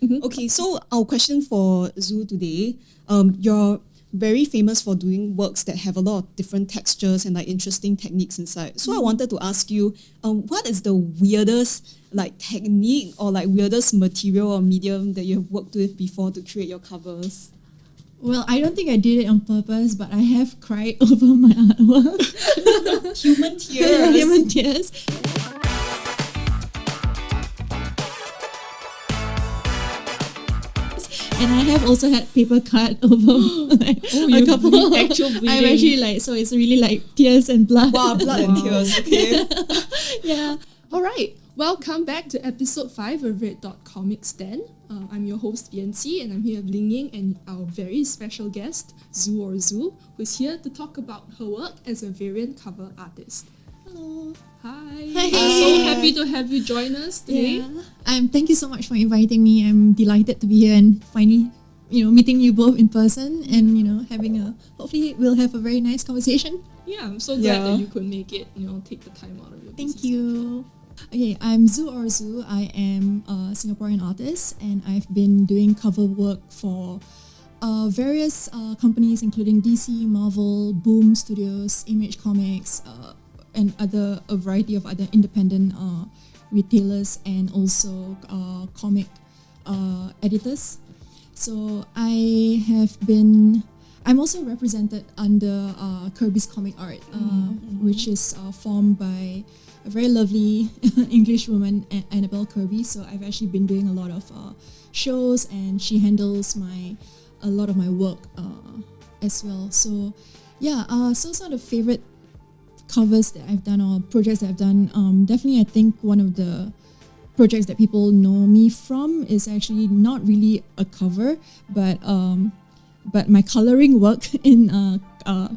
Okay, so our question for Zu today, you're very famous for doing works that have a lot of different textures and like interesting techniques inside. So I wanted to ask you, what is the weirdest like technique or like weirdest material or medium that you've worked with before to create your covers? Well, I don't think I did it on purpose, but I have cried over my artwork. Human tears. Human tears. And I have also had paper cut over like, a couple. Actual bleeding. I'm actually like, so it's really like tears and blood. Wow, blood and tears. Okay. Yeah. All right, welcome back to episode 5 of Red.COMIXSG. I'm your host, Yancy, and I'm here with Ling Ying and our very special guest, Zu Orzu, who's here to talk about her work as a variant cover artist. Hello. Hi. Hi. We're so happy to have you join us today. Yeah. Thank you so much for inviting me. I'm delighted to be here and finally, meeting you both in person and, having hopefully we'll have a very nice conversation. Yeah, I'm so glad that you could make it, take the time out of your busy Thank you. Okay, I'm Zu Orzu. I am a Singaporean artist and I've been doing cover work for various companies including DC, Marvel, Boom Studios, Image Comics, and a variety of other independent retailers and also comic editors. So I'm also represented under Kirby's Comic Art, which is formed by a very lovely English woman, Annabelle Kirby. So I've actually been doing a lot of shows, and she handles a lot of my work as well. So yeah, so some of the favorite covers that I've done or projects that I've done, definitely I think one of the projects that people know me from is actually not really a cover, but my coloring work in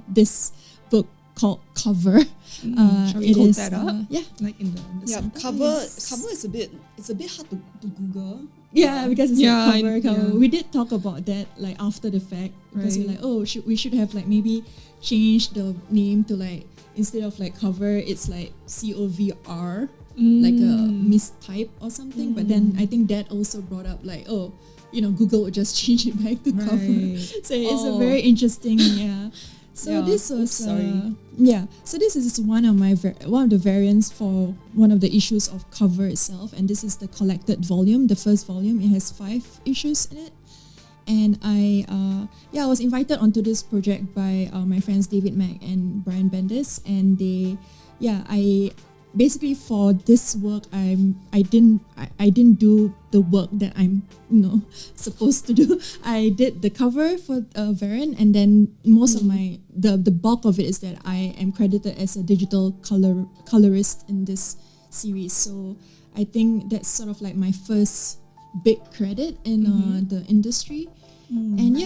this book called Cover. Shall we hold that up? Yeah, like in the Cover is a bit hard to Google. Yeah, because it's a cover. Yeah. We did talk about that like after the fact, because we're like, we should have like maybe changed the name to like, instead of like cover, it's like COVR, like a mistype or something. But then I think that also brought up like, Google would just change it back to cover. So it's a very interesting, So this was So this is one of the variants for one of the issues of Cover itself, and this is the collected volume, the first volume. It has 5 issues in it. And I was invited onto this project by my friends David Mack and Brian Bendis, and I basically for this work I didn't do the work that I'm supposed to do. I did the cover for variant, and then most of the bulk of it is that I am credited as a digital colorist in this series. So I think that's sort of like my first big credit in the industry. And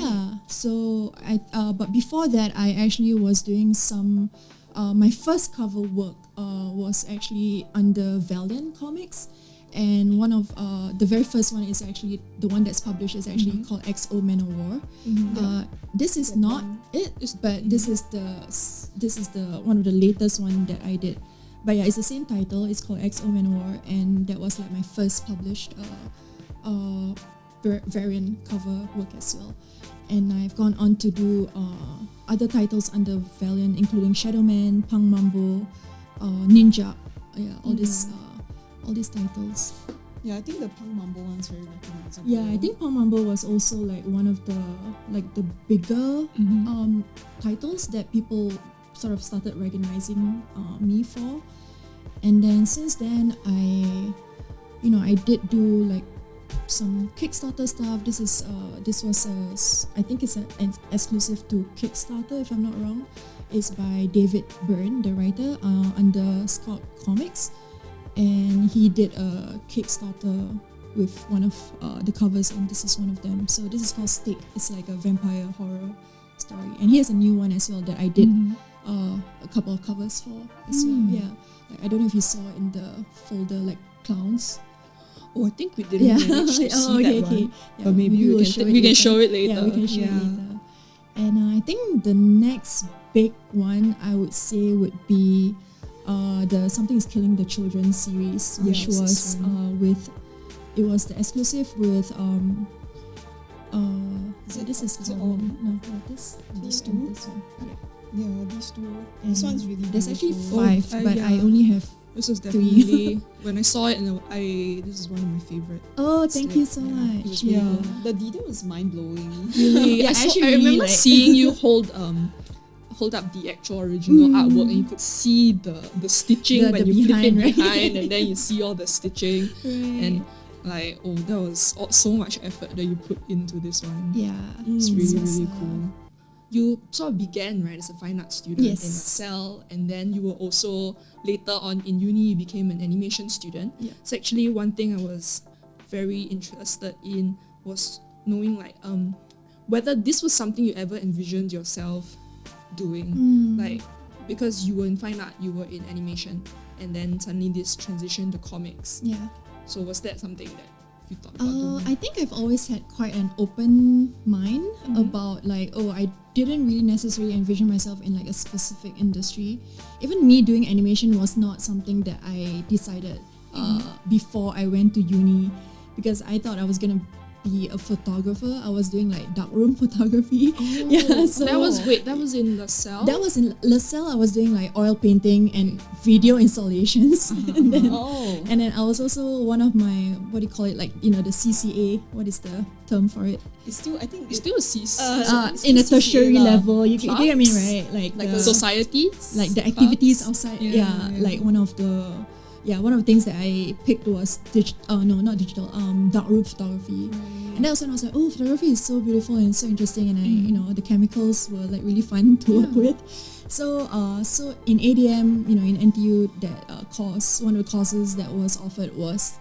so but before that I actually was doing some my first cover work was actually under Valiant Comics, and one of the very first one is actually the one that's published is actually called XO Men of War. This is not it, but this is the one of the latest one that I did. But yeah, it's the same title. It's called XO Men of War, and that was like my first published variant cover work as well. And I've gone on to do other titles under Valiant, including Shadow Man, Pang Mambo, Ninja, all these titles. Yeah, I think the Pang Mambo one's very recognizable. Yeah, I think Pang Mambo was also like one of the bigger titles that people sort of started recognizing me for. And then since then I did do like some Kickstarter stuff. This was I think it's an exclusive to Kickstarter if I'm not wrong. It's by David Byrne, the writer, under Scout Comics, and he did a Kickstarter with one of the covers, and this is one of them. So this is called Stake. It's like a vampire horror story, and he has a new one as well that I did a couple of covers for as well. Yeah, like, I don't know if you saw in the folder like clowns. Oh, I think we didn't manage to see that one. Yeah, but maybe we can show it later. Yeah, we can show it later. And I think the next big one I would say would be the Something is Killing the Children series, which was with it was the exclusive with this is is it all all? no this These two two? and this one. Yeah. Yeah, these two. This And one's really there's actually beautiful. 5, but I yeah. only have. This was Three. definitely when I saw it, and this is one of my favorite. Oh, It's thank like- you so yeah, much. it was really Yeah, cool. the detail is mind blowing. Really, Yeah, I remember like- seeing you hold up the actual original artwork, and you could see the stitching The- when the you flip it behind, right? behind, and then you see all the stitching, Right. and like, oh, that was so much effort that you put into this one. Yeah, It's really, so really sad. cool. You sort of began, right, as a fine art student Yes. in Excel, and then you were also, later on in uni, you became an animation student. Yeah. So actually, one thing I was very interested in was knowing like whether this was something you ever envisioned yourself doing. Like, because you were in fine art, you were in animation, and then suddenly this transition to comics. Yeah. So was that something that you thought about doing? I think I've always had quite an open mind about like, I didn't really necessarily envision myself in like a specific industry. Even me doing animation was not something that I decided before I went to uni, because I thought I was gonna be a photographer. I was doing like darkroom photography. Yeah, so that was in LaSalle? that was in LaSalle. I was doing like oil painting and video installations. and then Oh, and then I was also one of my, what do you call it, like, you know, the CCA, what is the term for it? it's still, I think, It's still a CC. it's In a still CCA tertiary lah. level, you get me, Clubs? right? Like the, Society? like the activities Clubs? outside. Yeah, Yeah, yeah. like one of the things that I picked was not digital, darkroom photography. And that was when I was like, oh, photography is so beautiful and so interesting, and I, you know, the chemicals were like really fun to work with. So in ADM, you know, in NTU, that course, one of the courses that was offered was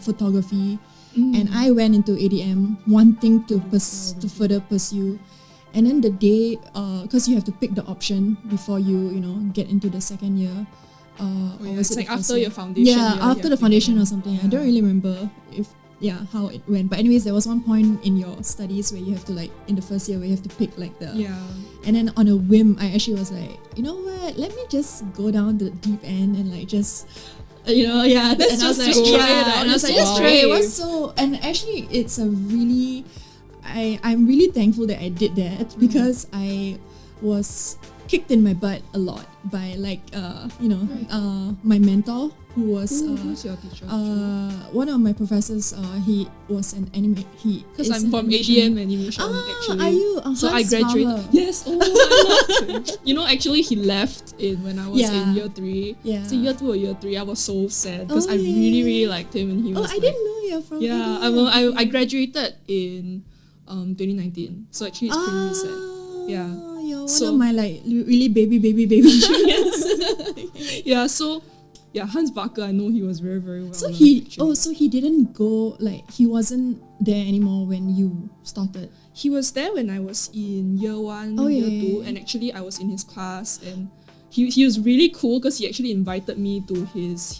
photography, and I went into ADM wanting to further pursue. And then the day, because you have to pick the option before you get into the second year. Or was It's it like the first after year? your foundation. Yeah, year, after you the have to foundation get or something. I Yeah. don't really remember how it went. But anyways, there was one point in your studies where you have to like, in the first year, where you have to pick like the. Yeah. And then on a whim, I actually was like, you know what? Let me just go down the deep end and like just. Let's and I was just like, try it yeah, out. and I was like, Just just try it. It wave. was so, and actually, it's a really, I'm really thankful that I did that, because I was kicked in my butt a lot by like my mentor, who was Who's your teacher? one of my professors. He was an anime. Because I'm from ADM Animation, actually. Are you? So I Hans graduated. Bauer. Yes. Oh, I loved him. You know, actually, he left when I was Yeah. in year 3. Yeah. So year 2 or year 3, I was so sad because Oh, I really, yeah. really liked him, and he Oh, was. I like, didn't know you're from. Yeah, ADM. I graduated in 2019. So actually, it's pretty recent. Yeah. You're one So- of my like really baby juniors. Yeah. So. Yeah, Hans Barker, I know he was very, very well. So known, he actually. so he didn't go, like, he wasn't there anymore when you started. He was there when I was in year 1, Oh, year yeah, 2, yeah. and actually I was in his class, and he was really cool because he actually invited me to his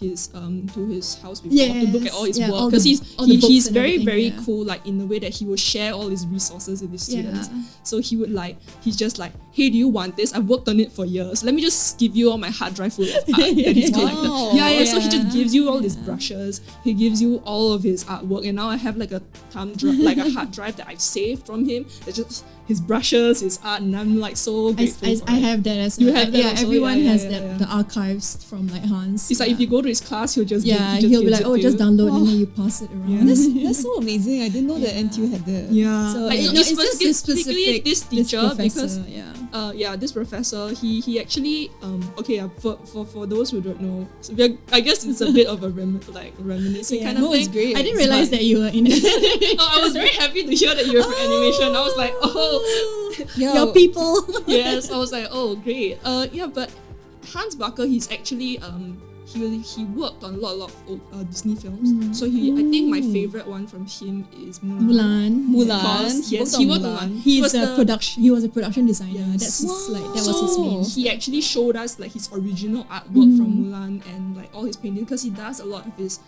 house before to look at all his Yes, yeah, work, all because the- all the books he's and very, everything, very yeah. cool, like in the way that he will share all his resources with his students. Yeah. So he would like, he's just like, hey, do you want this? I've worked on it for years. Let me just give you all my hard drive full of art that he's collected. Wow. Yeah. So he just Yeah. gives you all his brushes. He gives you all of his artwork, and now I have like a like a hard drive that I've saved from him. It's just his brushes, his art, and I'm like so grateful. I for it. have that as You well. have that Yeah, also? everyone Yeah, has yeah, that yeah. the archives from like Hans. It's like if you go to his class, he'll just he'll be gives like, it oh, to just you. download and Wow. then you pass it around. Yeah. That's so amazing. I didn't know that NTU had that. Yeah. So Like, no, it's it's just this specifically specific this teacher because professor, this professor, he actually for those who don't know, so I guess it's a bit of a reminiscing kind of No, thing. it's great. I didn't realize that you were in it. Oh, I was very happy to hear that you're from animation. I was like, Yeah. Your people. yes. I was like, oh, great. But Hans Barker, he's actually he worked on a lot of old, Disney films. So I think my favorite one from him is Mulan. Mulan. Yes, he worked on Mulan. He was was a production designer. Yes. That's his, Wow. that was his main. He actually showed us like his original artwork from Mulan and like all his paintings, because he does a lot of his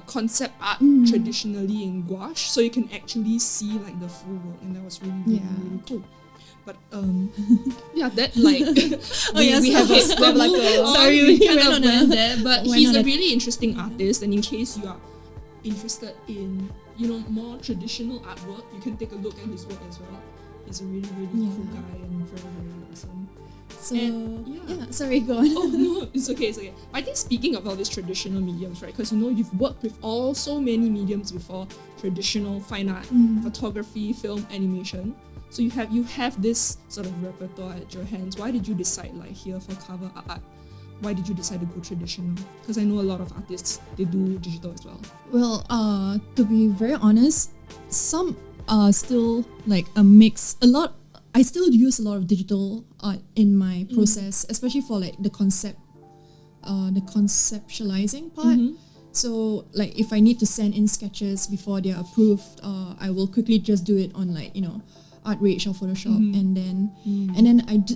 concept art traditionally in gouache, so you can actually see like the full work, and that was really, really, Yeah. really cool. But that like we have sorry, we we kind went of on a- went there, but went he's on a a- really interesting artist, and in case you are interested in more traditional artwork, you can take a look at his work as well. He's a really cool guy and very awesome. So sorry, go on. Oh no, it's okay. I think speaking of all these traditional mediums, right? Because you've worked with so many mediums before: traditional fine art, photography, film, animation. So you have this sort of repertoire at your hands. Why did you decide here for cover art? Why did you decide to go traditional? Because I know a lot of artists, they do digital as well. Well, to be very honest, some are still like a mix. I still use a lot of digital art in my process, especially for like the conceptualizing part. So like if I need to send in sketches before they're approved, I will quickly just do it on Artrage or Photoshop, and then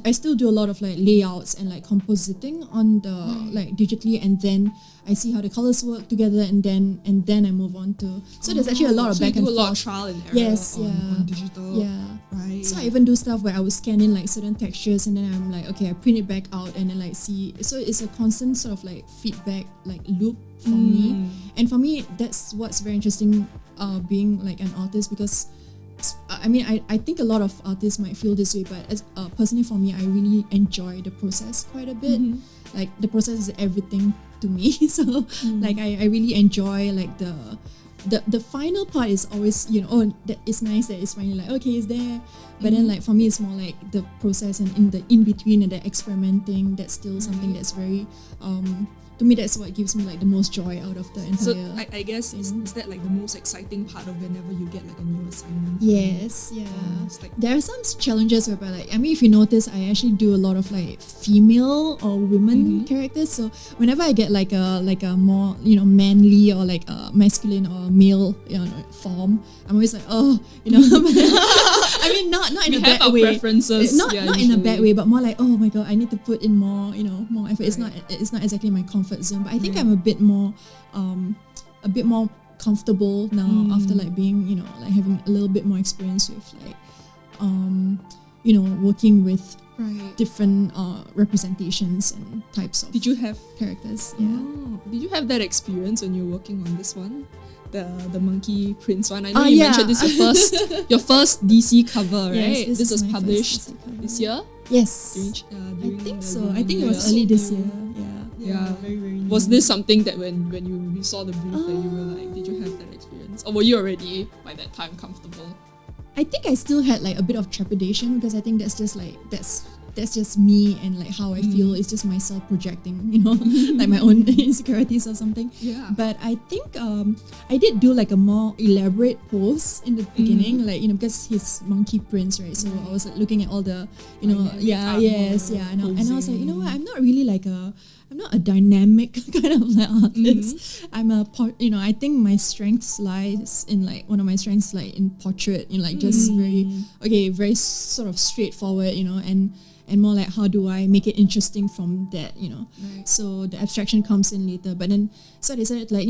I still do a lot of like layouts and like compositing on the like digitally, and then I see how the colors work together, and then I move on to. So there's actually a lot of back and forth. A lot of trial and error on digital. Yeah. Right. So I even do stuff where I would scan in like certain textures, and then I'm like, okay, I print it back out, and then like see. So it's a constant sort of like feedback like loop for me, and for me that's what's very interesting, being like an artist, because. I mean, I think a lot of artists might feel this way, but as, personally for me, I really enjoy the process quite a bit. Like the process is everything to me. So like I really enjoy like the final part is always that it's nice that it's finally like okay, it's there. But then like for me, it's more like the process and in between and the experimenting. That's still something that's very to me, that's what gives me like the most joy out of the entire. So I guess is that like the most exciting part of whenever you get like a new assignment? Yes, yeah. There are some challenges whereby like if you notice, I actually do a lot of like female or women characters. So whenever I get like a more manly or like a masculine or male form, I'm always like I mean not in a bad way. Preferences. Not in a bad way, but more like oh my god, I need to put in more more effort. It's not exactly my comfort zone, but I think I'm a bit more comfortable now after like being like having a little bit more experience with like working with different representations and types of. Did you have characters? Did you have that experience when you were working on this one? The Monkey Prince one. I know you mentioned this your first DC cover, right? Yes, this was published this year. Yes, during I think so. I think it was early this year. Yeah. Very, very new. Was this something that when you saw the brief that you were like, did you have that experience, or were you already by that time comfortable? I think I still had like a bit of trepidation, because I think that's just like that's just me and like how I feel. It's just myself projecting, like my own insecurities or something. Yeah. But I think I did do like a more elaborate pose in the beginning, like because he's Monkey Prince, right? So I was like, looking at all the, and I was like, what? I'm not a dynamic kind of like artist. I'm a I think my strength lies in like one of my strengths like in portrait, just very sort of straightforward, and more like how do I make it interesting from that, Right. So the abstraction comes in later. But then so I decided like,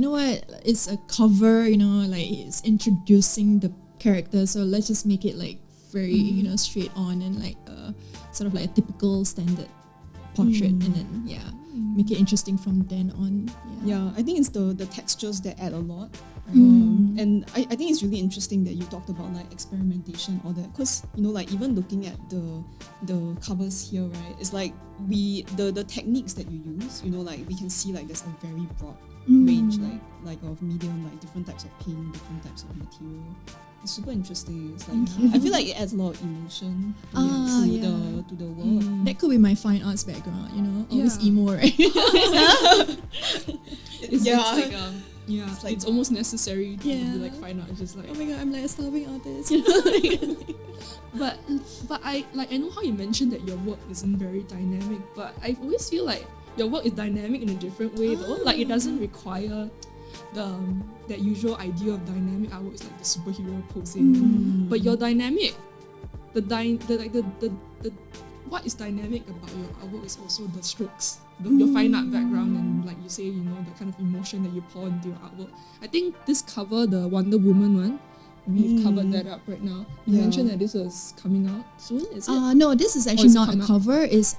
it's a cover, like it's introducing the character, so let's just make it like very straight on and like sort of like a typical standard portrait, and then make it interesting from then on. Yeah, I think it's the textures that add a lot. And I think it's really interesting that you talked about like experimentation, all that, because like even looking at the covers here, right, it's like the techniques that you use, like we can see like there's a very broad range like of medium, like different types of paint, different types of material. It's super interesting. It's like I feel like it adds a lot of emotion to the work. That could be my fine arts background, always emo, right? It's almost necessary to be like fine art. It's just like, oh my god, I'm like a starving artist. But I know how you mentioned that your work isn't very dynamic, but I always feel like your work is dynamic in a different way though. Like it doesn't require that usual idea of dynamic artwork is like the superhero posing. But your dynamic, what is dynamic about your artwork is also the strokes. Your fine art background, and like you say, the kind of emotion that you pour into your artwork. I think this cover, the Wonder Woman one, we've covered that up right now. You mentioned that this was coming out soon, is it? No, this is actually not a cover. It's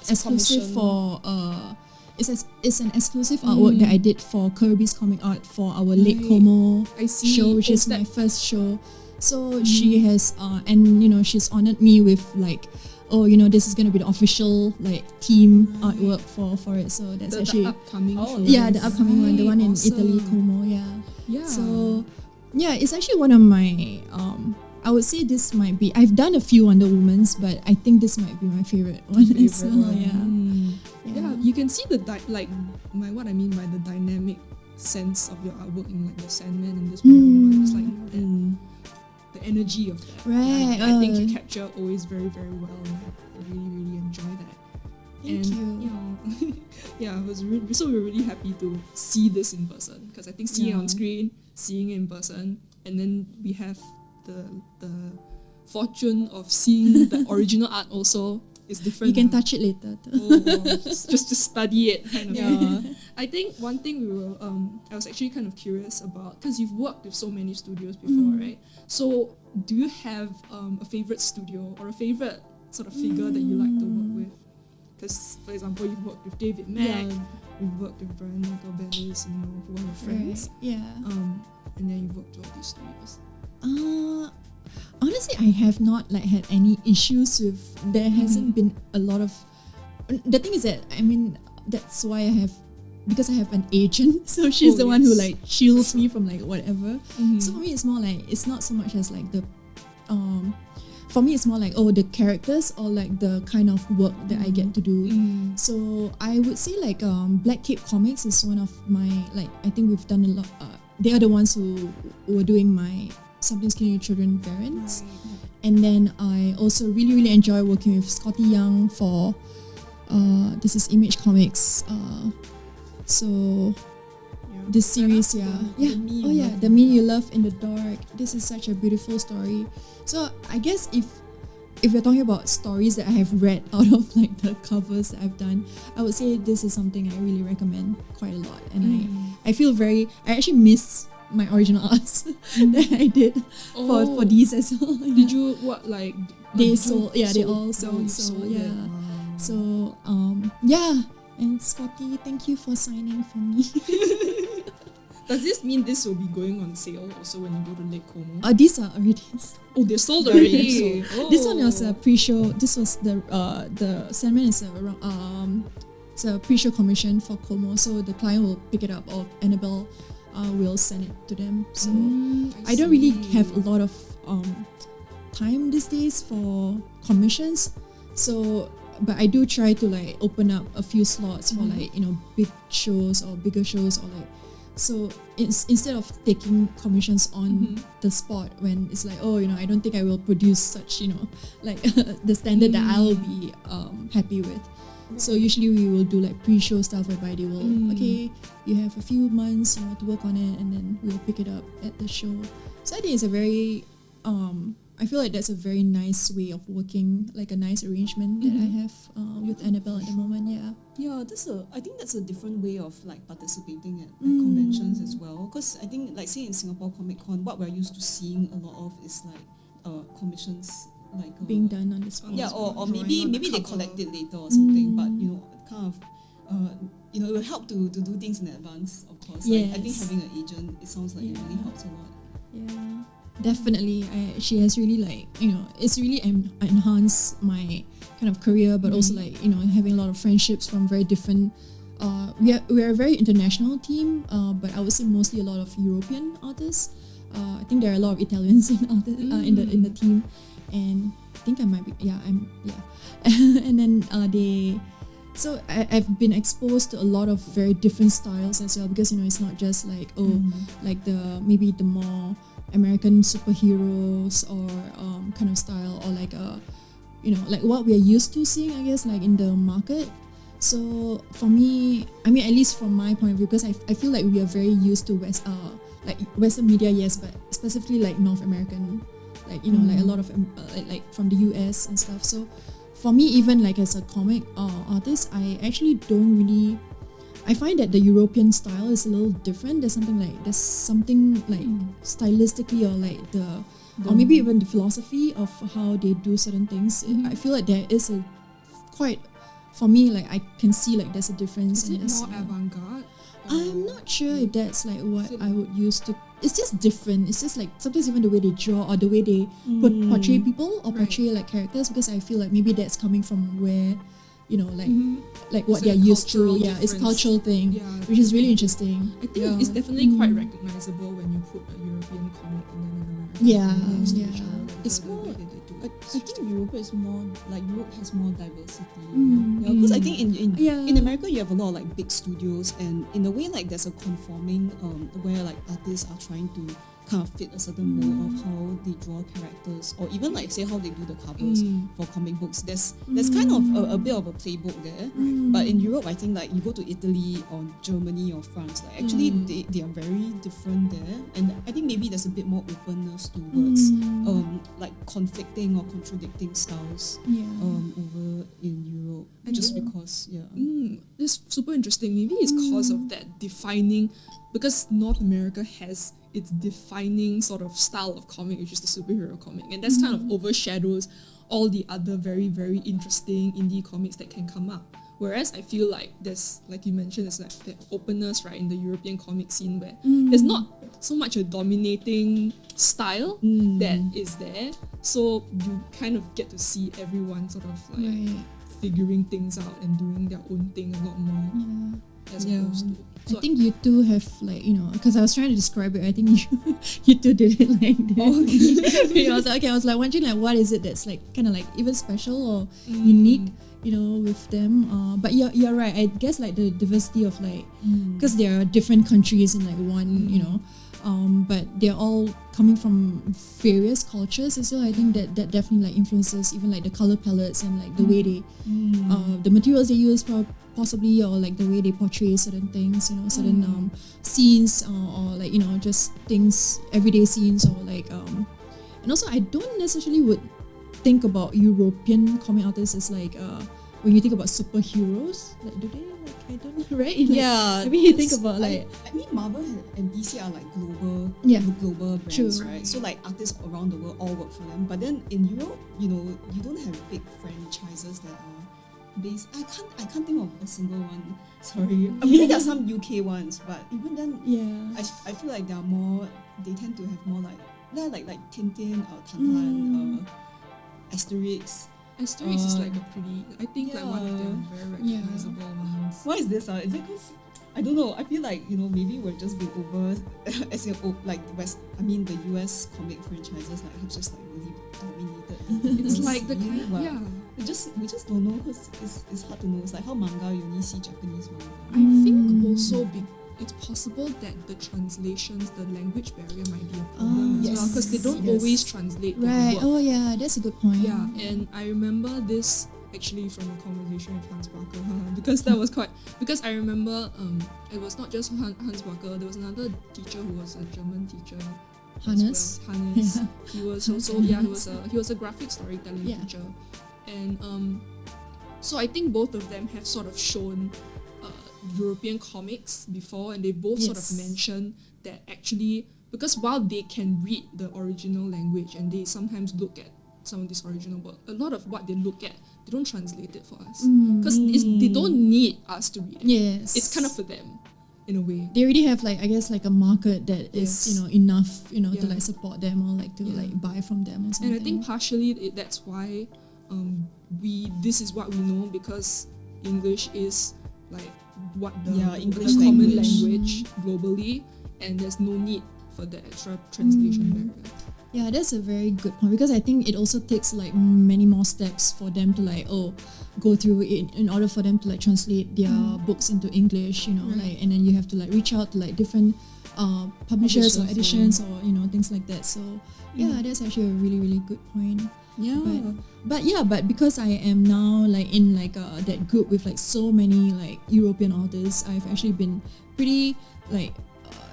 exclusive for it's an exclusive artwork that I did for Kirby's Comic Art for our Lake Como I see. show, which is my first show. So she has, and you know, she's honored me with like, oh, you know, this is gonna be the official like team artwork for it. So that's the actually upcoming show. yeah, the upcoming one, the one in Awesome. Italy, Como. Yeah. Yeah. So yeah, it's actually one of my I would say this might be, I've done a few Wonder Womans, but I think this might be my favorite one as well. Yeah, you can see the what I mean by the dynamic sense of your artwork in like the Sandman and this one. It's like the energy of that. Right. I think you capture always very, very well, and I really, really enjoy that. Thank you. You know, yeah, we're really happy to see this in person, because I think seeing it on screen, seeing it in person, and then we have the fortune of seeing the original art also is different. You can touch it later. Just to study it, kind of. Yeah. I think one thing I was actually kind of curious about, because you've worked with so many studios before, right? So do you have a favorite studio or a favorite sort of figure that you like to work with? Because, for example, you've worked with David Mack, you've worked with Brian Michael Bendis, you know, one of your friends. Right. Yeah. And then you've worked with all these studios. Honestly, I have not like had any issues with. There hasn't been a lot of. The thing is that, I mean, that's why because I have an agent, so she's the one who like shields me from like whatever. So for me, it's more like, it's not so much as like the. For me, it's more like, the characters or like the kind of work that I get to do. So I would say like Black Cape Comics is one of my, like, I think we've done a lot. They are the ones who were doing my Something's Killing Your Children variants. And then I also really, really enjoy working with Scotty Young for, this is Image Comics. So this series, The Me You Love in the Dark. This is such a beautiful story. So I guess if you're talking about stories that I have read out of like the covers that I've done, I would say this is something I really recommend quite a lot. And I feel I actually miss my original arts that I did for these as well. Yeah. Did you they all sold. So and Scotty, thank you for signing for me. Does this mean this will be going on sale also when you go to Lake Como? These are already. Oh, they're sold already. This one was a pre-show. This was the Sandman is it's a pre-show commission for Como, so the client will pick it up, or Annabelle will send it to them. So I don't really have a lot of time these days for commissions. So, but I do try to like open up a few slots for like, you know, big shows or bigger shows, or like. So instead of taking commissions on the spot when it's like, I don't think I will produce such, like the standard that I'll be happy with. So usually we will do like pre-show stuff whereby they will, okay, you have a few months, to work on it, and then we'll pick it up at the show. So I think it's a very, I feel like that's a very nice way of working, like a nice arrangement that I have with Annabelle at the moment. Yeah, I think that's a different way of like participating at conventions as well. Because I think, like, say in Singapore Comic Con, what we're used to seing a lot of is like commissions like being done on the spot. Yeah, or maybe they collect it later or something. But kind of it will help to do things in advance. Of course, yes. I think having an agent, it sounds like it really helps a lot. Yeah. Definitely, she has really like, it's really enhanced my kind of career, but also like, having a lot of friendships from very different, we are a very international team, but I would say mostly a lot of European artists. I think there are a lot of Italians in the team, and I think I might be, and then so I've been exposed to a lot of very different styles as well, because it's not just like like maybe the more American superheroes or kind of style, or like like what we are used to seeing, I guess, like in the market. So for me, I mean, at least from my point of view, because I feel like we are very used to Western media, yes, but specifically like North American, like like a lot of like from the US and stuff. So for me, even like as a comic artist, I actually don't really. I find that the European style is a little different. There's something like stylistically, or like or maybe even the philosophy of how they do certain things. I feel like there is a quite for me, like I can see like there's a difference Is in it this. more avant-garde? I'm not sure if that's like what I would use to. It's just different. It's just like sometimes even the way they draw or the way they portray people or portray like characters, because I feel like maybe that's coming from where, like what It's they're like a used to. cultural Yeah, it's a difference. cultural thing, Yeah, which is really interesting. I think it's definitely quite recognizable when you put a European comic and then an American Yeah, comic next to yeah. each other. Like It's the more- way that they do I it. think Europe is more like Europe has more diversity. Mm. Yeah, because I think in Yeah. in America you have a lot of like big studios, and in a way like there's a conforming where like artists are trying to kind of fit a certain mold of how they draw characters, or even like say how they do the covers for comic books. There's kind of a bit of a playbook there. But in Europe, I think like you go to Italy or Germany or France, like actually they are very different there, and I think maybe there's a bit more openness towards like conflicting or contradicting styles over in Europe, just because It's super interesting. Maybe it's because of that defining, because North America has its defining sort of style of comic, which is the superhero comic, and that's kind of overshadows all the other very, very interesting indie comics that can come up. Whereas I feel like there's, like you mentioned, there's like that openness, right, in the European comic scene where there's not so much a dominating style that is there. So you kind of get to see everyone sort of like figuring things out and doing their own thing a lot more as opposed to. I think you two have like, because I was trying to describe it, I think you two did it like this. I was like wondering like what is it that's like kind of like even special or unique, with them. But you're right. I guess like the diversity of like, because there are different countries in like one, but they're all coming from various cultures as well. I think that definitely like influences even like the color palettes and like the way they, the materials they use possibly, or like the way they portray certain things, certain scenes, or like just things, everyday scenes, or like and also I don't necessarily would think about European comic artists as like when you think about superheroes, like do they like, I don't know, right? Like, yeah, I mean you think about like I mean Marvel and DC are like global brands, True. right? So like artists around the world all work for them. But then in Europe, you don't have big franchises that are based. I can't think of a single one. Sorry. I mean there are some UK ones, but even then I feel like they tend to have more like Tintin or Tantan, Asterix. Asterix is like a pretty, I think like one of their very recognizable ones. Why is this? Is it because I don't know? I feel like maybe we're just being over as in like the US comic franchises like have just like really dominated. It's like the kind, We just don't know, because it's hard to know. It's like how manga, you only see Japanese manga. I think also it's possible that the translations, the language barrier might be a problem as well, because they don't always translate their work. Oh yeah, that's a good point. Yeah, and I remember this actually from a conversation with Hans Barker, because that was because I remember it was not just Hans Barker, there was another teacher who was a German teacher. Hannes. Hannes. He was also he was a graphic storytelling teacher. And so I think both of them have sort of shown European comics before, and they both sort of mentioned that actually, because while they can read the original language and they sometimes look at some of this original work, a lot of what they look at, they don't translate it for us, because they don't need us to read it. Yes, it's kind of for them in a way. They already have like, I guess, like a market that is enough to like support them, or like to like buy from them or something. And I think partially that's why this is what we know, because English is like what the English common language globally, and there's no need for the extra translation barrier. Yeah, that's a very good point, because I think it also takes like many more steps for them to like go through it in order for them to like translate their books into English, like, and then you have to like reach out to like different publishers or editions or things like that. So that's actually a really, really good point. But because I am now like in like that group with like so many like European authors, I've actually been pretty like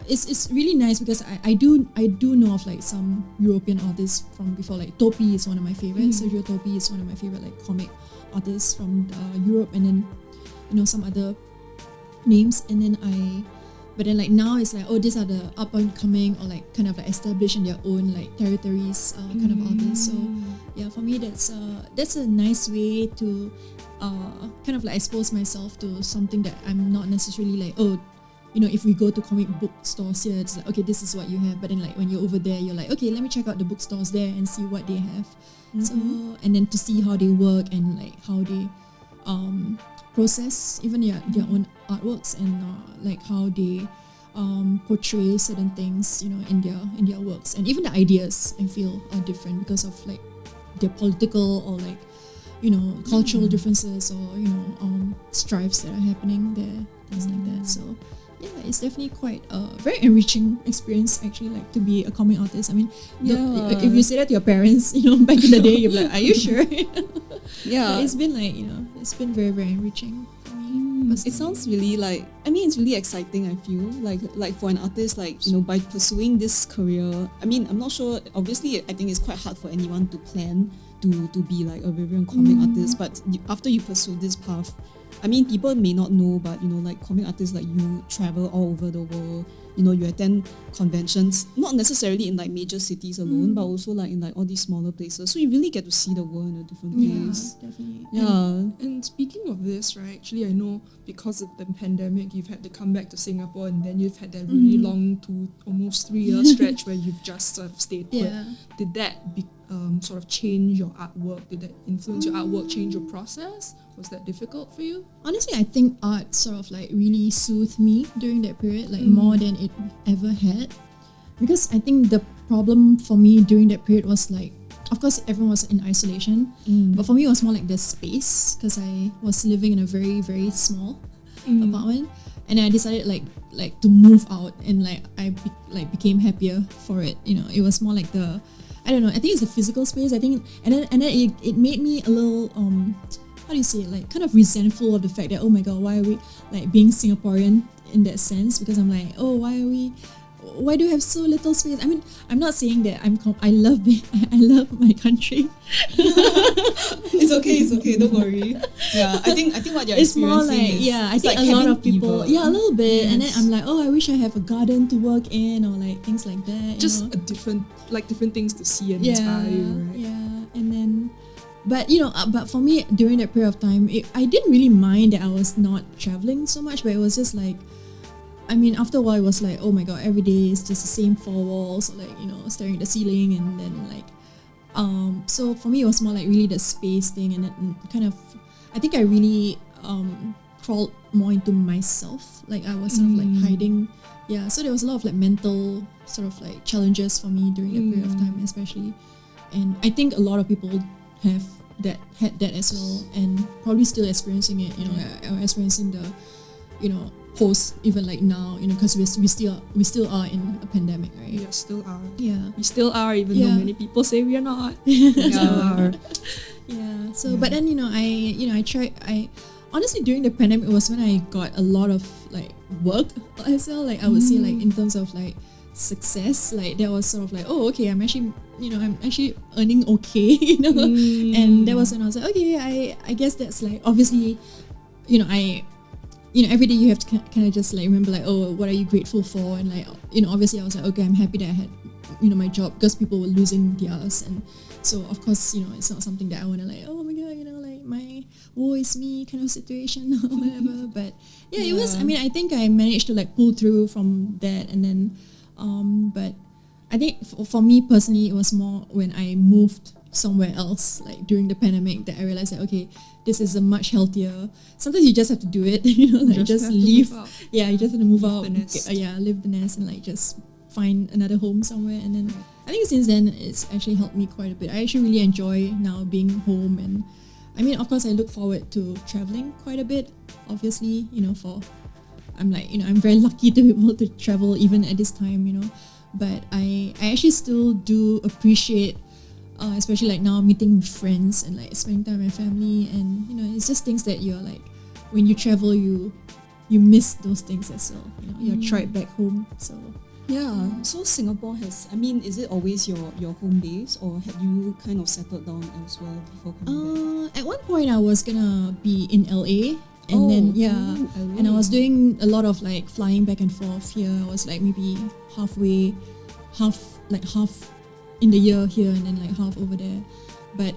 it's really nice, because I do know of like some European artists from before. Like Topi is one of my favorites. Sergio Topi is one of my favorite like comic artists from Europe, and then some other names. And then but then like now it's like, oh, these are the up and coming or like kind of like established in their own like territories kind of artists. So yeah, for me that's a nice way to kind of like expose myself to something that I'm not necessarily like, oh, you know, if we go to comic book stores here, it's like, okay, this is what you have. But then like when you're over there, you're like, okay, let me check out the bookstores there and see what they have. So, and then to see how they work and like how they process even their own artworks and like how they portray certain things, you know, in their works. And even the ideas I feel are different because of like their political or like, you know, cultural differences or, you know, strifes that are happening there, things like that. So yeah, it's definitely quite a very enriching experience actually, like to be a comic artist. I mean, if you say that to your parents, you know, back in the day, you're like, are you sure? Yeah. But it's been like, you know, it's been very, very enriching for me. It sounds really like, I mean, it's really exciting, I feel. Like for an artist, like, you know, by pursuing this career, I mean, I'm not sure, obviously, I think it's quite hard for anyone to plan to be like a vibrant comic artist, but after you pursue this path, I mean, people may not know, but you know, like comic artists like you travel all over the world. You know, you attend conventions, not necessarily in like major cities alone, but also like in like all these smaller places. So you really get to see the world in a different place. Yeah, definitely. Yeah. And speaking of this, right, actually I know because of the pandemic, you've had to come back to Singapore and then you've had that really long almost 3-year stretch where you've just sort of stayed put. Yeah. Did that sort of change your artwork? Did that influence your artwork, change your process? Was that difficult for you? Honestly, I think art sort of like really soothed me during that period, like more than it ever had. Because I think the problem for me during that period was like, of course, everyone was in isolation, but for me, it was more like the space because I was living in a very, very small apartment, and I decided like to move out, and like I became happier for it. You know, it was more like the, I don't know, I think it's the physical space. I think, and then it made me a little how do you say it, like kind of resentful of the fact that, oh my god, why are we like being Singaporean in that sense? Because I'm like, oh, why do you have so little space? I mean, I'm not saying that I love my country. It's okay, don't worry. Yeah, I think what you're it's more experiencing like, is, yeah, I it's think like a lot having of people, fever. yeah, a little bit, Yes. and then I'm like, oh, I wish I have a garden to work in or like things like that. Just you know? a different things to see and inspire you, right? Yeah, and then, but you know, but for me during that period of time, I didn't really mind that I was not traveling so much, but it was just like, I mean, after a while, it was like, oh my god, every day is just the same four walls, or like, you know, staring at the ceiling, and then like, so for me, it was more like really the space thing, and then kind of, I think I really crawled more into myself. Like I was sort of like hiding, yeah. So there was a lot of like mental sort of like challenges for me during that period of time, especially, and I think a lot of people had that as well, and probably still experiencing it. You know, or experiencing the, you know, post even like now, you know, because we still are in a pandemic, right? We still are. Yeah. We still are, even though Yeah. many people say we are not. We still are. Yeah. So, but then I honestly during the pandemic it was when I got a lot of like work as well. Like I would say like in terms of like success, like that was sort of like, oh okay, I'm actually earning okay, you know. And that was when I was like, okay, I guess that's like obviously, you know, every day you have to kind of just like remember like, oh, what are you grateful for? And like, you know, obviously I was like, okay, I'm happy that I had, you know, my job, because people were losing theirs, and so of course, you know, it's not something that I want to like, oh my god, you know, like my woe is me kind of situation or whatever. But yeah, it was, I mean, I think I managed to like pull through from that, and then but I think for me personally, it was more when I moved somewhere else, like during the pandemic, that I realized that okay, this is a much healthier. Sometimes you just have to do it, you know, like just leave. Yeah, you just have to move out. Leave the nest and like just find another home somewhere. And then I think since then it's actually helped me quite a bit. I actually really enjoy now being home, and I mean, of course, I look forward to traveling quite a bit. Obviously, you know, I'm like, you know, I'm very lucky to be able to travel even at this time, you know. But I actually still do appreciate, especially like now meeting friends and like spending time with my family, and you know, it's just things that you're like, when you travel, you miss those things as well. You know, you're tried back home. So yeah. So Singapore has, I mean, is it always your home base, or had you kind of settled down elsewhere before coming back? At one point I was gonna be in LA. And then and I was LA. doing a lot of like flying back and forth here. I was like maybe half in the year here and then like half over there. But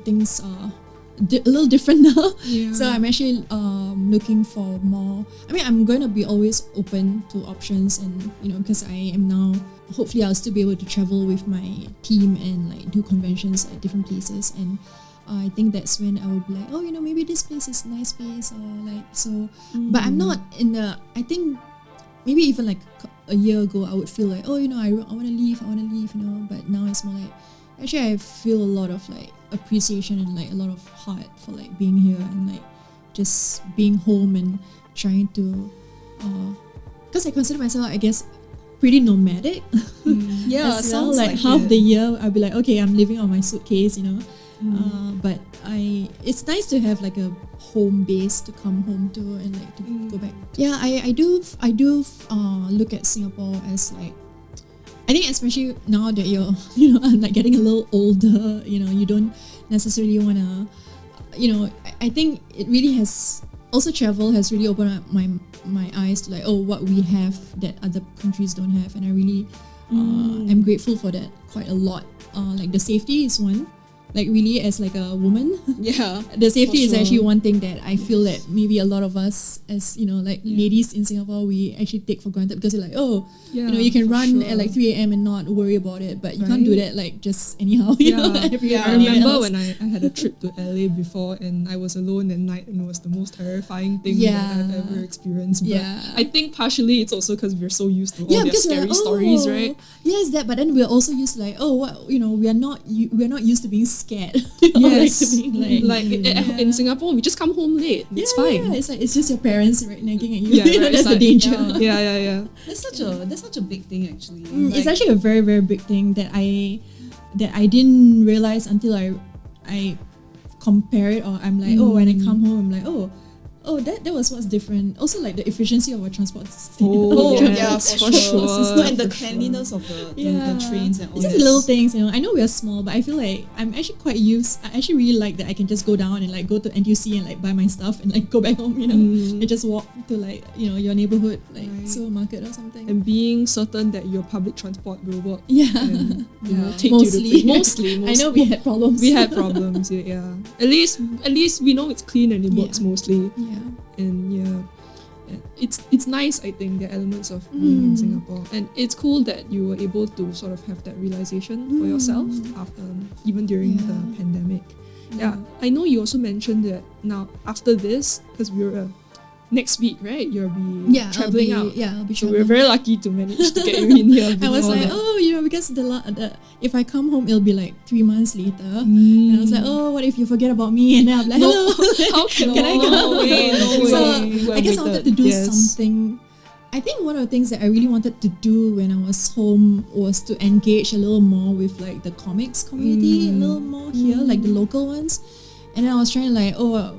things are a little different now. Yeah. So I'm actually looking for more. I mean, I'm going to be always open to options, and because I am now, hopefully I'll still be able to travel with my team and like do conventions at different places. And I think that's when I will be like, maybe this place is a nice place, or like so. But I'm not in the. I think maybe even like a year ago, I would feel like, I want to leave, But now it's more like, actually, I feel a lot of like appreciation and like a lot of heart for like being here and like just being home and trying to, because I consider myself, I guess, pretty nomadic. Yeah, as well. sounds Like like half it. the year, I'll be like, okay, I'm living on my suitcase, But it's nice to have like a home base to come home to and like to go back. Yeah, I do look at Singapore as like, I think especially now that you're I'm like getting a little older, you don't necessarily want to, I think it really has also, travel has really opened up my eyes to like, what we have that other countries don't have, and I really I'm grateful for that quite a lot. Like the safety is one. Like really, as like a woman, Yeah, the safety for is actually sure. one thing that I feel that maybe a lot of us as like ladies in Singapore, we actually take for granted, because you're like, you can for run sure. at like 3 a.m. and not worry about it, but you can't do Right? that like just anyhow. You know, Yeah. I anywhere remember else. when I had a trip to LA before, and I was alone at night, and it was the most terrifying thing Yeah. that I've ever experienced. But Yeah. I think partially it's also because we're so used to all their because we're scary like, stories, right? Yes, that. But then we're also used to like, we're not used to being scared. Yes, to being like in Singapore, we just come home late. It's fine. Yeah, it's like it's just your parents right nagging at you. Yeah, right, That's it's the like- danger. Yeah. That's such a big thing actually. It's actually a very, very big thing that I didn't realize until I compare it, or I'm like, when I come home, I'm like, that was what's different. Also, like the efficiency of our transport system. Oh, yeah, yes, for for sure. sure, And the for sure. cleanliness of the trains and all It's that. just little things, I know we are small, but I feel like I'm actually quite used. I actually really like that I can just go down and like go to NTUC and like buy my stuff and like go back home, and just walk to like your neighborhood like Right. supermarket or something. And being certain that your public transport will work. Yeah. And, Yeah. take Mostly. you to mostly. I know we had problems. we had problems. Yeah. At least we know it's clean and it works Yeah. mostly. Yeah. And it's nice, I think, the elements of being in Singapore, and it's cool that you were able to sort of have that realization for yourself after, even during the pandemic. Yeah, I know you also mentioned that now after this, because we're next week, right? You'll be traveling out. Yeah, I'll be So traveling. we're very lucky to manage to get you in here. I was before like, that. because if I come home, it'll be like 3 months later. And I was like, what if you forget about me? And then I'm like, No, hello. how can Can I go? No way, no So way. I guess I wanted to do Yes. something. I think one of the things that I really wanted to do when I was home was to engage a little more with like the comics community, a little more here, like the local ones. And then I was trying to like,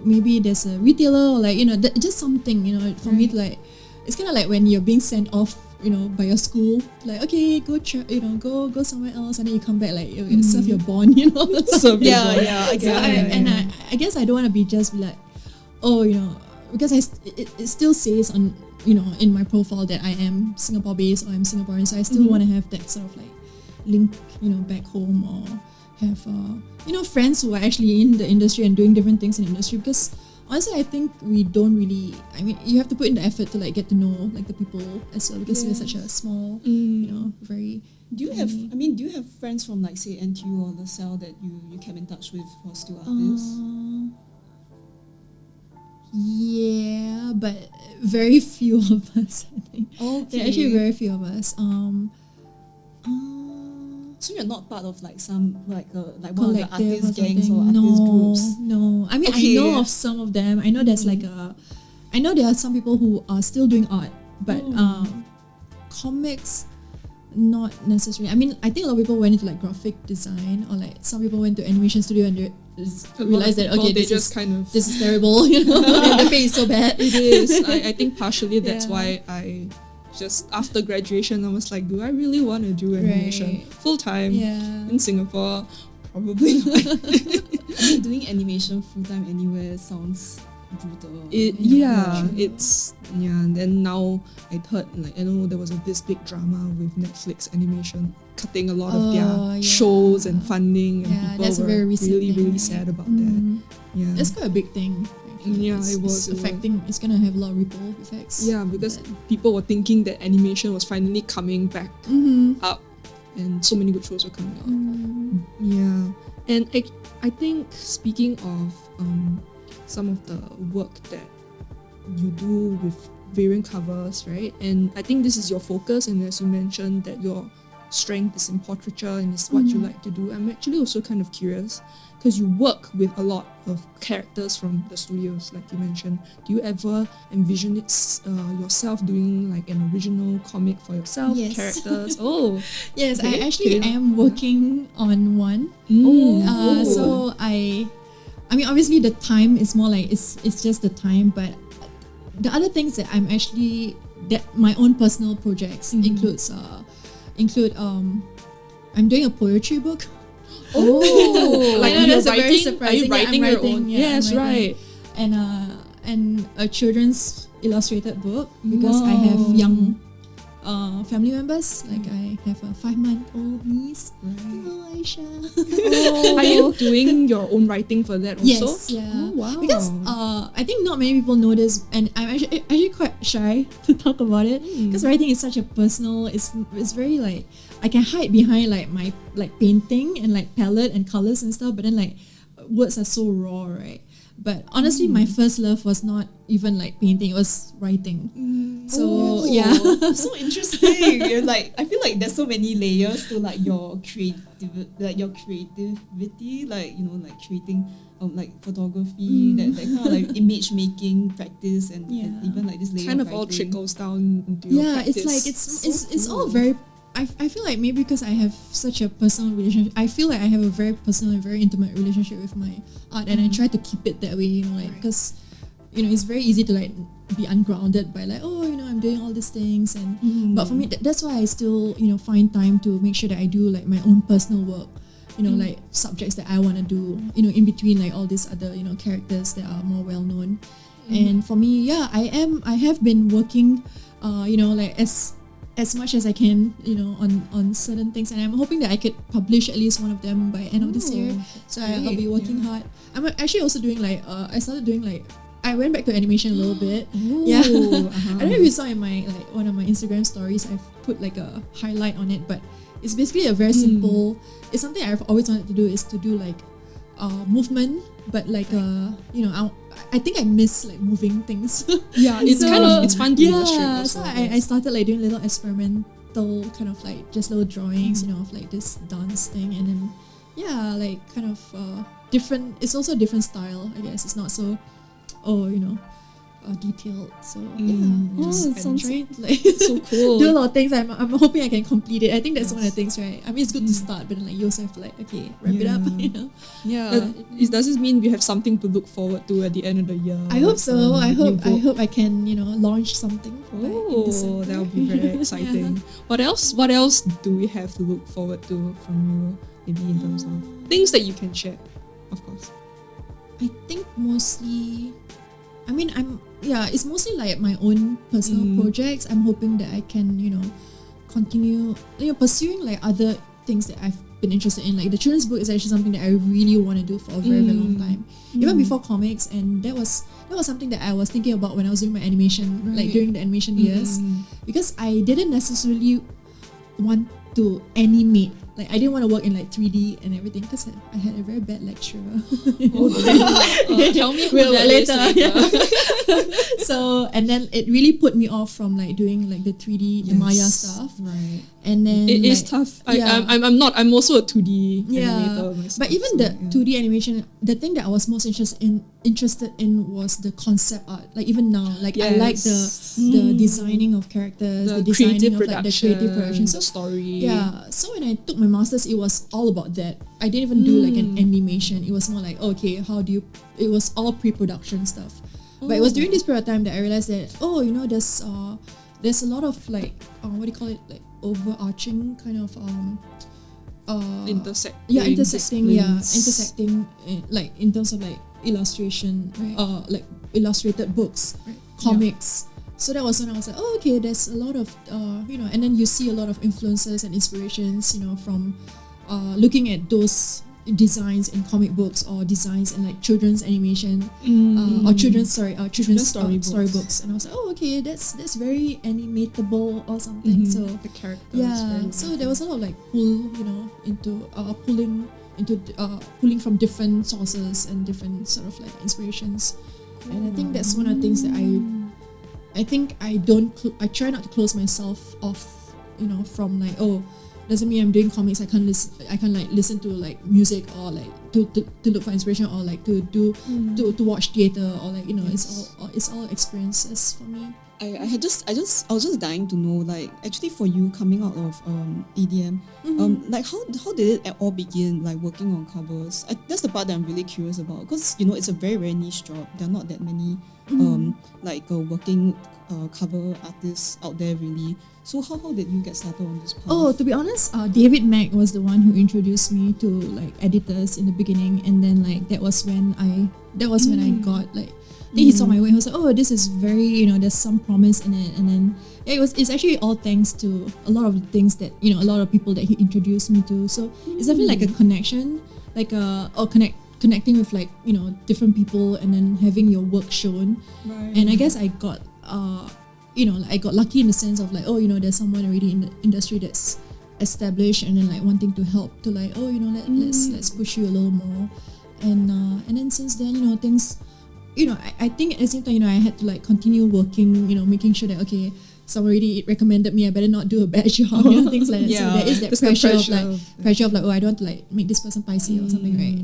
maybe there's a retailer, or like, just something, for me to like, it's kind of like when you're being sent off, by your school, like, okay, go somewhere else, and then you come back, like, you serve your bond, Serve your Yeah, bond. yeah, I So get it. I guess I don't want to be just like, because it still says on, in my profile that I am Singapore based or I'm Singaporean, so I still want to have that sort of like link, back home, or have friends who are actually in the industry and doing different things in the industry, because honestly I think we don't really, I mean, you have to put in the effort to like get to know like the people as well, because we're such a small, very Do you have friends from like say NTU or LaSalle that you came in touch with who are still artists? Yeah, but very few of us, I think. Okay. Yeah, actually very few of us. So you're not part of like some like one of the Collective artist or gangs or something. artist groups? No. I mean, Okay. I know of some of them. I know there's like I know there are some people who are still doing art, but comics, not necessarily. I mean, I think a lot of people went into like graphic design, or like some people went to animation studio and they realized that, okay, they this just is kind of this is terrible, the pay is so bad. It is. I think partially that's Yeah. why I just after graduation I was like, do I really want to do animation Right. full time Yeah. in Singapore? Probably not. I mean, doing animation full time anywhere sounds brutal. And then now I heard like I know there was this big drama with Netflix animation cutting a lot of their shows and funding, and people that's a were very recent really thing, really sad about that. Yeah, That's quite a big thing. Actually. it was affecting. It's gonna have a lot of ripple effects. Yeah, because people were thinking that animation was finally coming back up, and so many good shows were coming out. Yeah, and I think speaking of some of the work that you do with variant covers, right? And I think this is your focus, and as you mentioned that your strength is in portraiture and is what you like to do. I'm actually also kind of curious because you work with a lot of characters from the studios, like you mentioned. Do you ever envision yourself doing like an original comic for yourself, Yes. characters? Oh, Yes, okay, I actually okay. am working on one. So I mean, obviously the time is more like it's just the time, but the other things that I'm actually that my own personal projects include I'm doing a poetry book. Like I know you're that's a very writing? Are you surprising. writing I'm your writing, own? yeah, Yes, I'm writing. right. And a children's illustrated book because I have young family members. Like I have a 5-month-old niece. Hello, Aisha. Are you doing your own writing for that also? Yes, yeah. Oh, wow. Because I think not many people know this, and I'm actually quite shy to talk about it because writing is such a personal. It's very like I can hide behind like my like painting and like palette and colors and stuff, but then like words are so raw, right? But honestly, my first love was not even like painting; it was writing. So yeah, So interesting. You're like, I feel like there's so many layers to like your creativity, like like creating like photography, that kind of like image making practice, and even like this layer kind of of all writing. trickles down into your practice. it's like it's all very. I feel like maybe because I have such a personal relationship, I feel like I have a very personal and very intimate relationship with my art, and I try to keep it that way, like because it's very easy to like be ungrounded by like I'm doing all these things, and but for me that's why I still find time to make sure that I do like my own personal work, like subjects that I want to do, in between like all these other characters that are more well known. And for me, I have been working like as much as I can, on certain things, and I'm hoping that I could publish at least one of them by end of this year. So I'll be working hard. I'm actually also doing like I started doing like I went back to animation a little bit. I don't know if you saw in my like one of my Instagram stories, I've put like a highlight on it, but it's basically a very simple. It's something I've always wanted to do, is to do like movement, but like I think I miss like moving things. Yeah, it's it's fun to illustrate also. So I started like doing little experimental kind of like just little drawings, of like this dance thing, and then like kind of different. It's also a different style, I guess. It's not so detailed. So it sounds trying to like so cool. do a lot of things. I'm hoping I can complete it. I think that's one of the things, right? I mean, it's good to start, but then like you also have to like wrap it up. Does this mean you have something to look forward to at the end of the year? I hope so. I New hope book? I can launch something. Oh, that would be very exciting. What else do we have to look forward to from you? Maybe in terms of things that you can share, of course. I think mostly, I mean, it's mostly like my own personal projects. I'm hoping that I can, continue, pursuing like other things that I've been interested in. Like the children's book is actually something that I really want to do for a very, very long time, even before comics. And that was something that I was thinking about when I was doing my animation, like during the animation years, because I didn't necessarily want to animate. Like I didn't want to work in like 3D and everything because I had a very bad lecturer. Tell me who that is later. So and then it really put me off from like doing like the 3D, the Maya stuff. Right. And then it is tough. I'm also a 2D animator myself. But even the 2D animation, the thing that I was most interested in was the concept art. Like even now, like I like the designing of characters, the designing of like the creative production. So the story. Yeah. So when I took my masters, it was all about that. I didn't even do like an animation. It was more like it was all pre-production stuff. But it was during this period of time that I realized that there's a lot of like what do you call it, like overarching kind of intersecting like in terms of like illustration, like illustrated books, Right. comics. So that was when I was like, oh, okay, there's a lot of, and then you see a lot of influences and inspirations, from looking at those designs in comic books or designs in like children's animation or children's storybooks. And I was like, oh, okay, that's very animatable or something. So The characters. so there was a lot of like pulling from different sources and different sort of like inspirations. And I think that's one of the things that I think I try not to close myself off, from like, oh, doesn't mean I'm doing comics. I can't listen to like music or like to look for inspiration or like to watch theater or like it's all experiences for me. I was just dying to know, like, actually for you coming out of ADM, like how did it all begin, like working on covers? That's the part that I'm really curious about, because it's a very, very niche job. There are not that many working cover artists out there really. So how did you get started on this path? Oh, to be honest, David Mack was the one who introduced me to like editors in the beginning, and then like that was when I got like, I think he saw my work. He was like, oh, this is very, there's some promise in it. And then it's actually all thanks to a lot of the things that, a lot of people that he introduced me to. So it's definitely like a connection, like connecting with like, different people and then having your work shown. Right. And I guess I got, I got lucky in the sense of like, there's someone already in the industry that's established and then like wanting to help to like, let's push you a little more. And then since then, things, I think at the same time, I had to like continue working, making sure that, okay, someone already recommended me, I better not do a bad job, things like that. Yeah, so there is that pressure of like, oh, I don't want to like make this person pricey or something, right?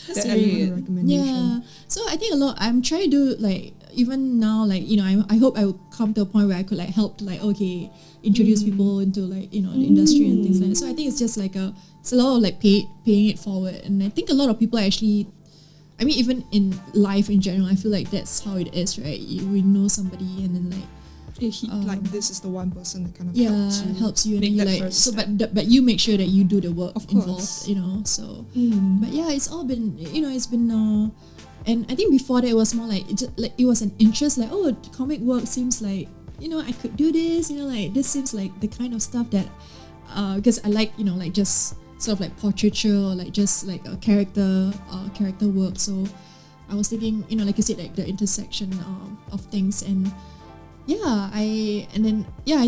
That's That really a recommendation. Yeah. So I think I'm trying to do like, even now, like, I hope I will come to a point where I could like help to like, okay, introduce people into like, the industry and things like that. So I think it's just like it's a lot of like paying it forward. And I think a lot of people actually, I mean, even in life in general, I feel like that's how it is, right? We know somebody and then like, like this is the one person that kind of helps you and make then you that like, first so step. but you make sure that you do the work Of involved, course. so but yeah, it's all been, it's been and I think before that it was more like it was an interest, like, oh, comic work seems like, I could do this, like this seems like the kind of stuff that because I like, like just sort of like portraiture or like just like a character work. So I was thinking, like you said, like the intersection of things. And I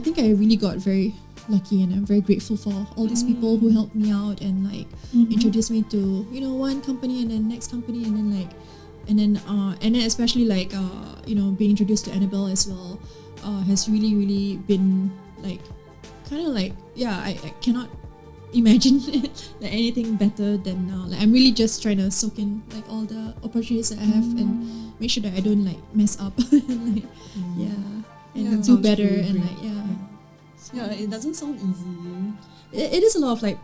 think I really got very lucky, and I'm very grateful for all these people who helped me out and like introduced me to one company and then next company and then like and then especially like being introduced to Annabelle as well has really, really been like kind of like I cannot imagine like anything better than now. Like I'm really just trying to soak in like all the opportunities that I have and make sure that I don't like mess up and like and do better really and great. like It doesn't sound easy. it is a lot of like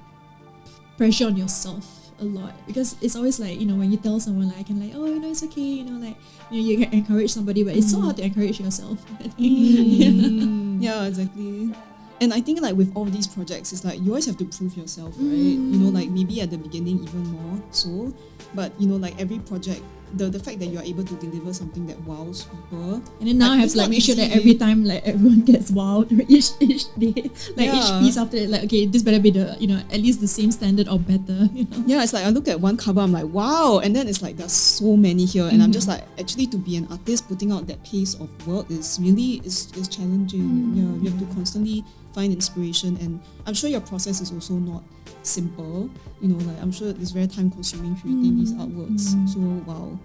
pressure on yourself a lot, because it's always like, when you tell someone like, I can like, oh, it's okay, like, you can encourage somebody, but it's so hard to encourage yourself. Yeah, exactly. And I think like with all these projects, it's like you always have to prove yourself, right? Like maybe at the beginning even more so, but like every project, the fact that you're able to deliver something that wows people. And then now I have it's to like not make sure that easy. every time like everyone gets wowed each day, like each piece after it, like, okay, this better be the at least the same standard or better. Yeah, it's like I look at one cover, I'm like, wow, and then it's like there's so many here, and I'm just like, actually to be an artist, putting out that pace of work is really is challenging. Yeah, you have to constantly find inspiration, and I'm sure your process is also not simple. Like I'm sure it's very time consuming creating these artworks. So wow,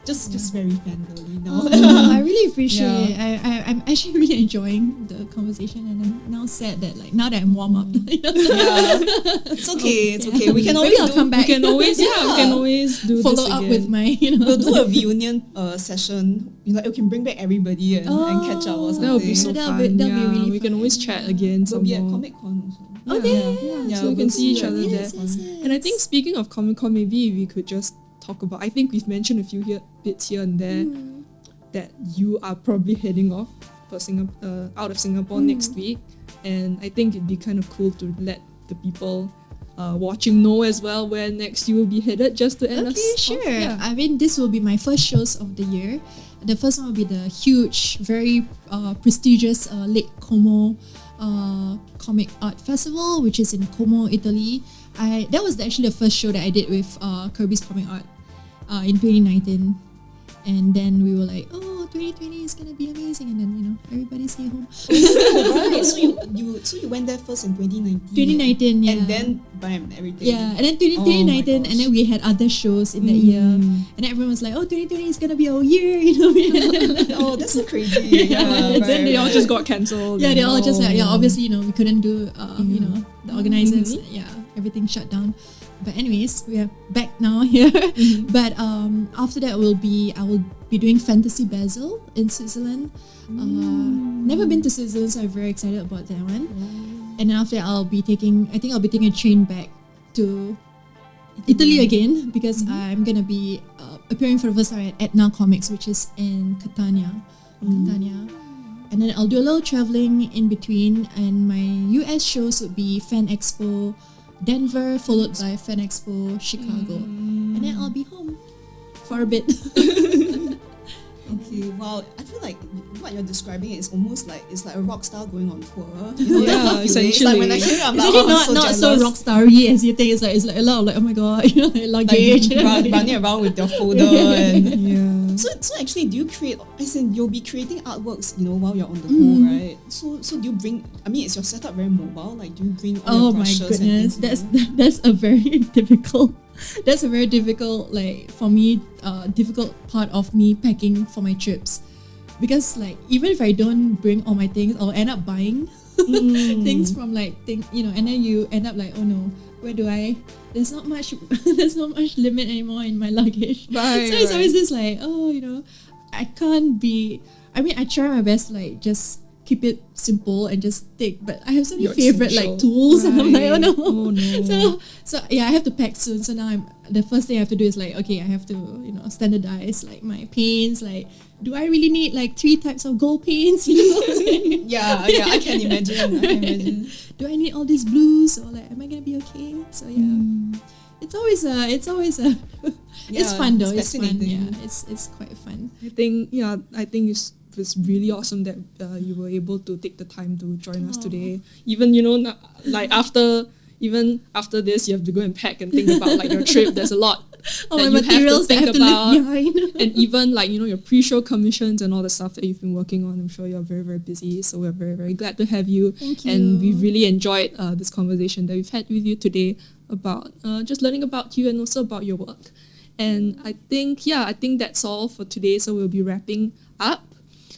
just very fangirly now. I really appreciate it. I'm actually really enjoying the conversation, and I'm now sad that like now that I'm warm up. It's okay. It's okay. We can always Maybe I'll come back. We can always do follow this up again. with my We'll do a reunion session. We can bring back everybody and catch up or something. That would be so That'll fun. be really we can fun. always chat again. We'll Some be at more. Comic Con also. Oh, yeah. So we can we'll see each do other that. there. Yes. And I think speaking of Comic Con, maybe we could just talk about, I think we've mentioned a few bits here and there that you are probably heading off for out of Singapore next week, and I think it'd be kind of cool to let the people watching know as well where next you will be headed, just to end us Okay, off? sure. Yeah. I mean, this will be my first shows of the year. The first one will be the huge, very prestigious Lake Como Comic Art Festival, which is in Como, Italy. That was actually the first show that I did with Kirby's Comic Art in 2019. And then we were like, oh, 2020 is gonna be amazing, and then everybody stay home. Right. So you went there first in 2019. 2019, yeah. And then bam, everything. Yeah, and then 2019, Oh my and then gosh. we had other shows in that year, and then everyone was like, oh, 2020 is gonna be our year, Oh, that's so crazy. Yeah, Then they all just got cancelled. Yeah, they all just like, Oh. obviously, we couldn't do, the organizers, everything shut down. But anyways, we are back now here. But after that, I will be doing Fantasy Basel in Switzerland. Never been to Switzerland, so I'm very excited about that one. And then after that, I'll be taking a train back to Italy again, because I'm gonna be appearing for the first time at Etna Comics, which is in Catania. And then I'll do a little traveling in between, and my US shows would be Fan Expo Denver, followed by Fan Expo Chicago, and then I'll be home for a bit. Okay, wow. I feel like what you're describing is almost like it's like a rock star going on tour. Yeah, that feeling. It's like essentially. when I hear it, I'm It's like, actually oh, I'm not so jealous. rock starry as you think. It's like a lot of like, oh my god, like luggage. Like running around with your folder and Yeah. so actually, do you create? As in, you'll be creating artworks, while you're on the go, right? So do you bring? I mean, is your setup very mobile? Like, do you bring all Oh your my brushes goodness, and things? that's a very difficult. That's a very difficult, like for me, difficult part of me packing for my trips, because like even if I don't bring all my things, I'll end up buying things from and then you end up like, oh no, where do I? There's not much limit anymore in my luggage. Right, So it's right. always just like, I can't be. I mean, I try my best to like just keep it simple and just take, but I have so many Your favorite essential. like tools, and I'm like, oh no. Oh no. So yeah, I have to pack soon. So now the first thing I have to do is like, okay, I have to standardize like my paints. Like, do I really need like 3 types of gold paints? Yeah, I can imagine. Do I need all these blues, or like, am I gonna be okay? So yeah, it's always a it's fun though. it's It's fun. fascinating. Yeah, it's quite fun. I think it's really awesome that you were able to take the time to join us today. Even like after this, you have to go and pack and think about like your trip. There's a lot All that my you materials that I have to leave behind. and even like your pre-show commissions and all the stuff that you've been working on. I'm sure you're very, very busy, so we're very, very glad to have you. Thank And you. we really enjoyed this conversation that we've had with you today about just learning about you and also about your work. And I think that's all for today, so we'll be wrapping up.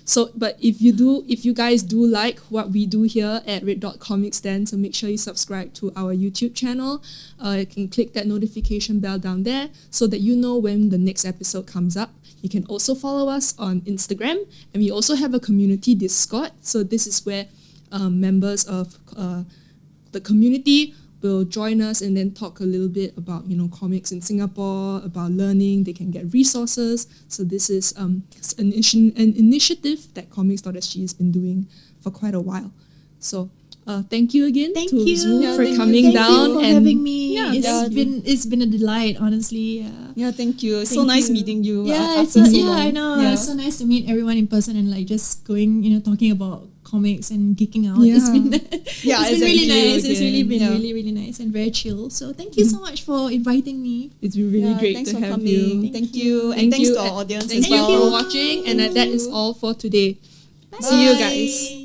So, but if you guys do like what we do here at Red Dot Comics, then so make sure you subscribe to our YouTube channel. You can click that notification bell down there so that you know when the next episode comes up. You can also follow us on Instagram, and we also have a community Discord. So this is where members of the community will join us and then talk a little bit about comics in Singapore, about learning. They can get resources. So this is an initiative that COMIXSG has been doing for quite a while. So thank you again Thank to you Zu for thank you. coming Thank down you for and having me. Yeah, It's been a delight, honestly. Yeah, thank you. So Thank nice you. meeting you. Yeah, after so long. I know. Yeah. It's so nice to meet everyone in person and like just going, talking about comics and geeking out. Yeah. It's been Yeah, it's been really exactly. nice. It's really been Yeah. really, really nice and very chill. So thank you so much for inviting me. it's been really great thanks to for have coming. you. Thank you. Thank And thanks you. to our audience Thank as you well. for watching, and that is all for today. See you guys.